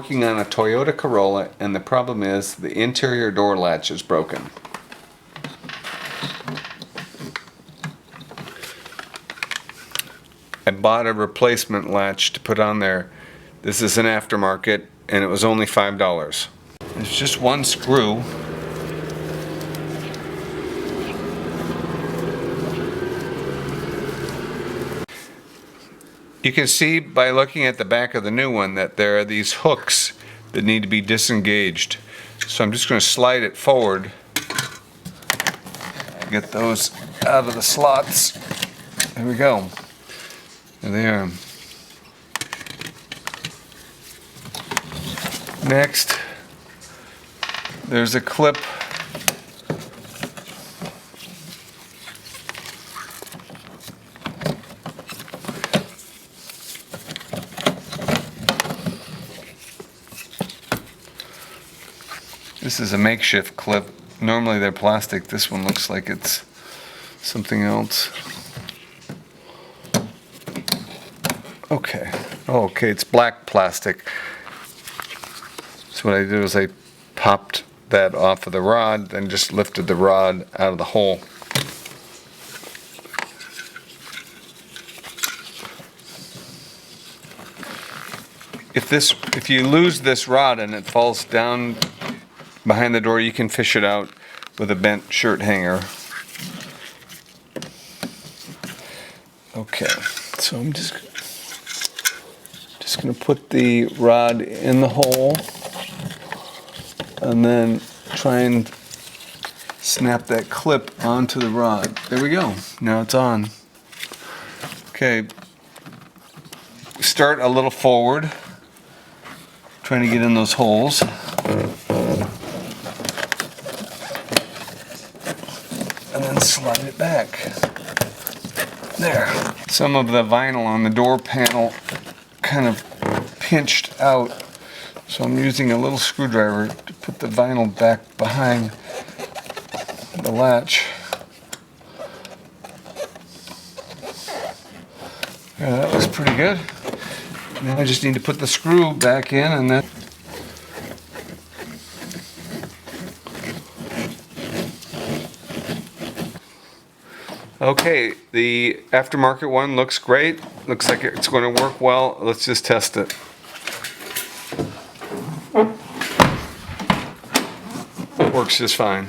working on a Toyota Corolla, and the problem is the interior door latch is broken. I bought a replacement latch to put on there. This is an aftermarket, and it was only $5. It's just one screw. You can see by looking at the back of the new one that there are these hooks that need to be disengaged. So I'm just going to slide it forward, get those out of the slots. There we go. There they are. Next, there's a clip. This is a makeshift clip. Normally they're plastic. This one looks like it's something else. Okay. Oh, okay, it's black plastic. So what I did was I popped that off of the rod, then just lifted the rod out of the hole. If you lose this rod and it falls down behind the door, you can fish it out with a bent shirt hanger. Okay, so I'm just going to put the rod in the hole and then try and snap that clip onto the rod. There we go. Now it's on. Okay, start a little forward, trying to get in those holes. And then slide it back. There. Some of the vinyl on the door panel kind of pinched out, so I'm using a little screwdriver to put the vinyl back behind the latch. Yeah, that looks pretty good. Now I just need to put the screw back in and then okay, the aftermarket one looks great. Looks like it's going to work well. Let's just test it. Works just fine.